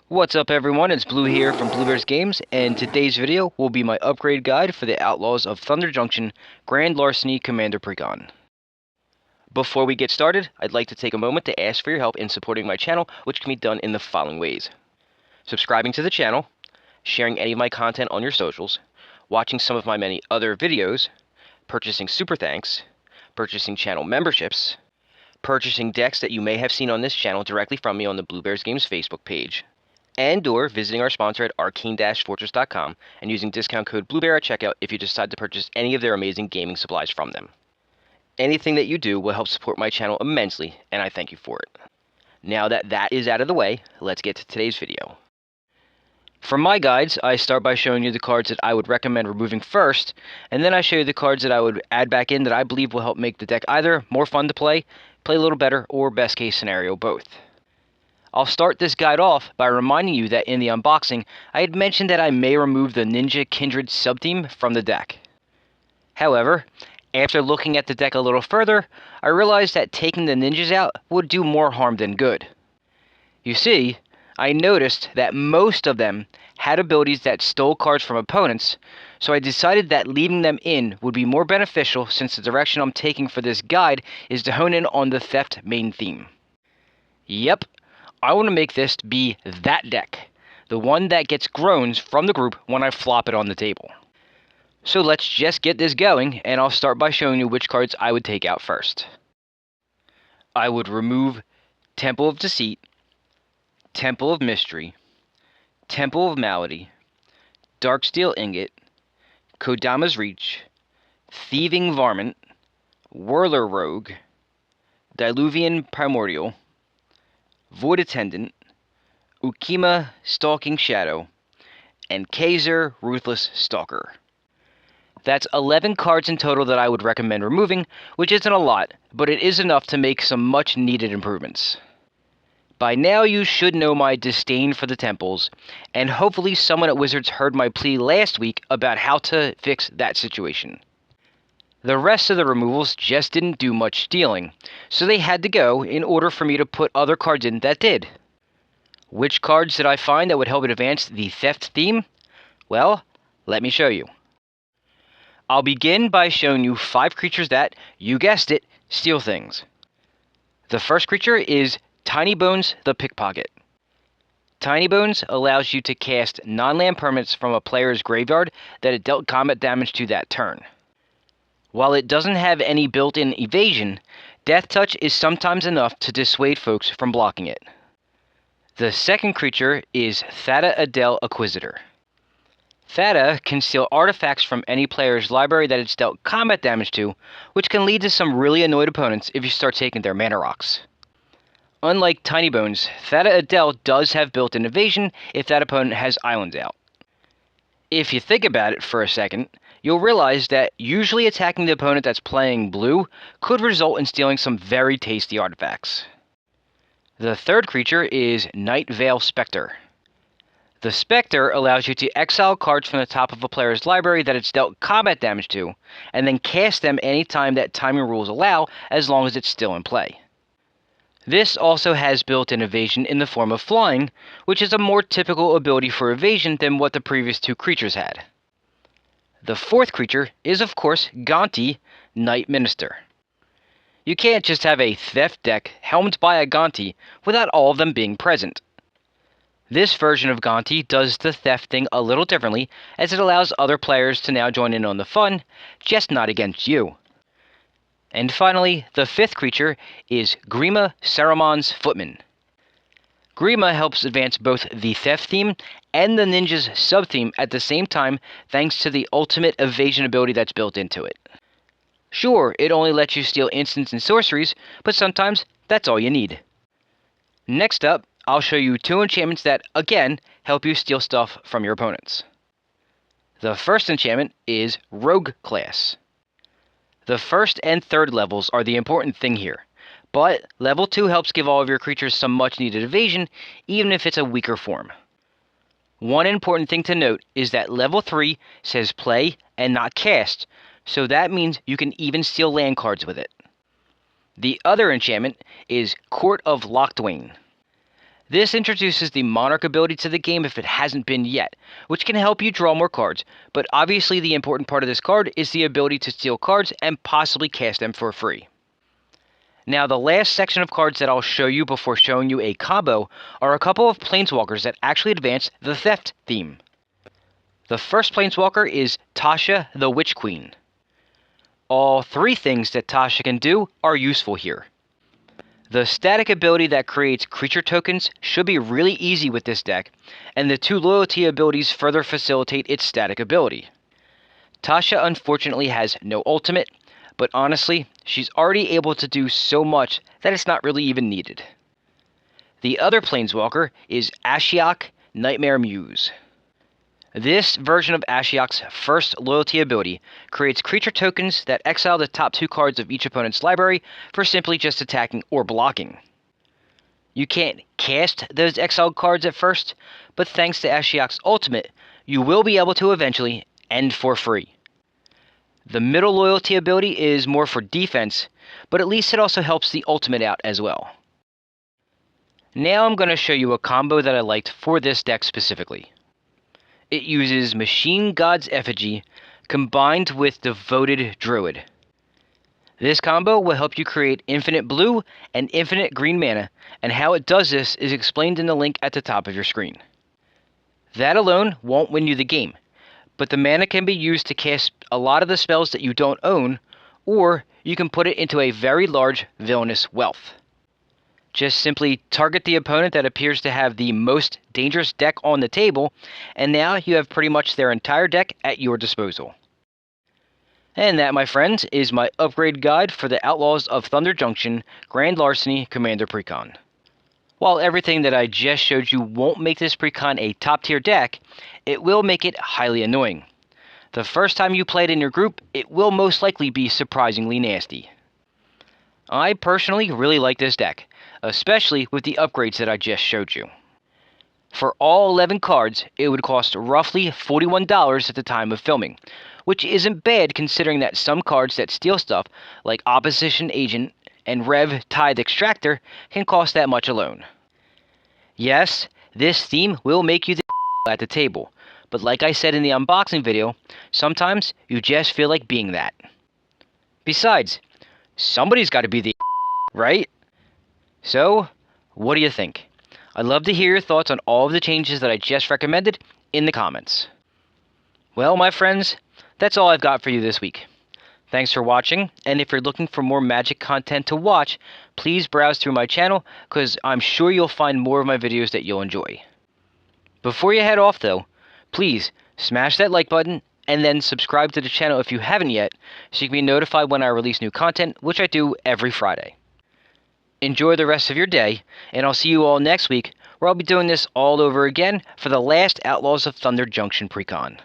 What's up everyone, it's Blue here from Bluebears Games, and today's video will be my upgrade guide for the Outlaws of Thunder Junction Grand Larceny Commander Precon. Before we get started, I'd like to take a moment to ask for your help in supporting my channel, which can be done in the following ways. Subscribing to the channel, sharing any of my content on your socials, watching some of my many other videos, purchasing super thanks, purchasing channel memberships, purchasing decks that you may have seen on this channel directly from me on the Bluebears Games Facebook page, and/or visiting our sponsor at arcane-fortress.com and using discount code BlueBear at checkout if you decide to purchase any of their amazing gaming supplies from them. Anything that you do will help support my channel immensely, and I thank you for it. Now that that is out of the way, let's get to today's video. For my guides, I start by showing you the cards that I would recommend removing first, and then I show you the cards that I would add back in that I believe will help make the deck either more fun to play a little better, or best case scenario, both. I'll start this guide off by reminding you that in the unboxing, I had mentioned that I may remove the Ninja Kindred subtheme from the deck. However, after looking at the deck a little further, I realized that taking the ninjas out would do more harm than good. You see, I noticed that most of them had abilities that stole cards from opponents, so I decided that leaving them in would be more beneficial since the direction I'm taking for this guide is to hone in on the theft main theme. Yep, I want to make this be that deck, the one that gets groans from the group when I flop it on the table. So let's just get this going, and I'll start by showing you which cards I would take out first. I would remove Temple of Deceit, Temple of Mystery, Temple of Malady, Darksteel Ingot, Kodama's Reach, Thieving Varmint, Whirler Rogue, Diluvian Primordial, Void Attendant, Ukima Stalking Shadow, and Kaiser Ruthless Stalker. That's 11 cards in total that I would recommend removing, which isn't a lot, but it is enough to make some much needed improvements. By now you should know my disdain for the temples, and hopefully someone at Wizards heard my plea last week about how to fix that situation. The rest of the removals just didn't do much stealing, so they had to go in order for me to put other cards in that did. Which cards did I find that would help advance the theft theme? Well, let me show you. I'll begin by showing you 5 creatures that, you guessed it, steal things. The first creature is Tiny Bones the Pickpocket. Tiny Bones allows you to cast non-land permanents from a player's graveyard that it dealt combat damage to that turn. While it doesn't have any built-in evasion, Death Touch is sometimes enough to dissuade folks from blocking it. The second creature is Thada Adel Acquisitor. Thada can steal artifacts from any player's library that it's dealt combat damage to, which can lead to some really annoyed opponents if you start taking their mana rocks. Unlike Tiny Bones, Thada Adel does have built-in evasion if that opponent has islands out. If you think about it for a second, you'll realize that usually attacking the opponent that's playing blue could result in stealing some very tasty artifacts. The third creature is Night Veil Spectre. The Spectre allows you to exile cards from the top of a player's library that it's dealt combat damage to, and then cast them anytime that timing rules allow, as long as it's still in play. This also has built-in evasion in the form of flying, which is a more typical ability for evasion than what the previous 2 creatures had. The fourth creature is, of course, Gonti, Night Minister. You can't just have a theft deck helmed by a Gonti without all of them being present. This version of Gonti does the theft thing a little differently, as it allows other players to now join in on the fun, just not against you. And finally, the 5th creature is Grima Saramon's Footman. Grima helps advance both the theft theme and the ninja's sub-theme at the same time thanks to the ultimate evasion ability that's built into it. Sure, it only lets you steal instants and sorceries, but sometimes that's all you need. Next up, I'll show you 2 enchantments that, again, help you steal stuff from your opponents. The first enchantment is Rogue Class. The first and third levels are the important thing here, but level 2 helps give all of your creatures some much needed evasion, even if it's a weaker form. One important thing to note is that level 3 says play and not cast, so that means you can even steal land cards with it. The other enchantment is Court of Locthwain. This introduces the Monarch ability to the game if it hasn't been yet, which can help you draw more cards, but obviously the important part of this card is the ability to steal cards and possibly cast them for free. Now, the last section of cards that I'll show you before showing you a combo are a couple of Planeswalkers that actually advance the theft theme. The first Planeswalker is Tasha the Witch Queen. All three things that Tasha can do are useful here. The static ability that creates creature tokens should be really easy with this deck, and the two loyalty abilities further facilitate its static ability. Tasha unfortunately has no ultimate, but honestly, she's already able to do so much that it's not really even needed. The other Planeswalker is Ashiok Nightmare Muse. This version of Ashiok's first loyalty ability creates creature tokens that exile the top 2 cards of each opponent's library for simply just attacking or blocking. You can't cast those exiled cards at first, but thanks to Ashiok's ultimate, you will be able to eventually end for free. The middle loyalty ability is more for defense, but at least it also helps the ultimate out as well. Now I'm going to show you a combo that I liked for this deck specifically. It uses Machine God's Effigy combined with Devoted Druid. This combo will help you create infinite blue and infinite green mana, and how it does this is explained in the link at the top of your screen. That alone won't win you the game, but the mana can be used to cast a lot of the spells that you don't own, or you can put it into a very large villainous wealth. Just simply target the opponent that appears to have the most dangerous deck on the table, and now you have pretty much their entire deck at your disposal. And that, my friends, is my upgrade guide for the Outlaws of Thunder Junction Grand Larceny Commander Precon. While everything that I just showed you won't make this Precon a top tier deck, it will make it highly annoying. The first time you play it in your group, it will most likely be surprisingly nasty. I personally really like this deck, especially with the upgrades that I just showed you. For all 11 cards, it would cost roughly $41 at the time of filming, which isn't bad considering that some cards that steal stuff, like Opposition Agent and Rev Tithe Extractor, can cost that much alone. Yes, this theme will make you the at the table, but like I said in the unboxing video, sometimes you just feel like being that. Besides, somebody's got to be the right? So, what do you think? I'd love to hear your thoughts on all of the changes that I just recommended in the comments. Well, my friends, that's all I've got for you this week. Thanks for watching, and if you're looking for more Magic content to watch, please browse through my channel, because I'm sure you'll find more of my videos that you'll enjoy. Before you head off though, please smash that like button, and then subscribe to the channel if you haven't yet, so you can be notified when I release new content, which I do every Friday. Enjoy the rest of your day, and I'll see you all next week, where I'll be doing this all over again for the last Outlaws of Thunder Junction Precon.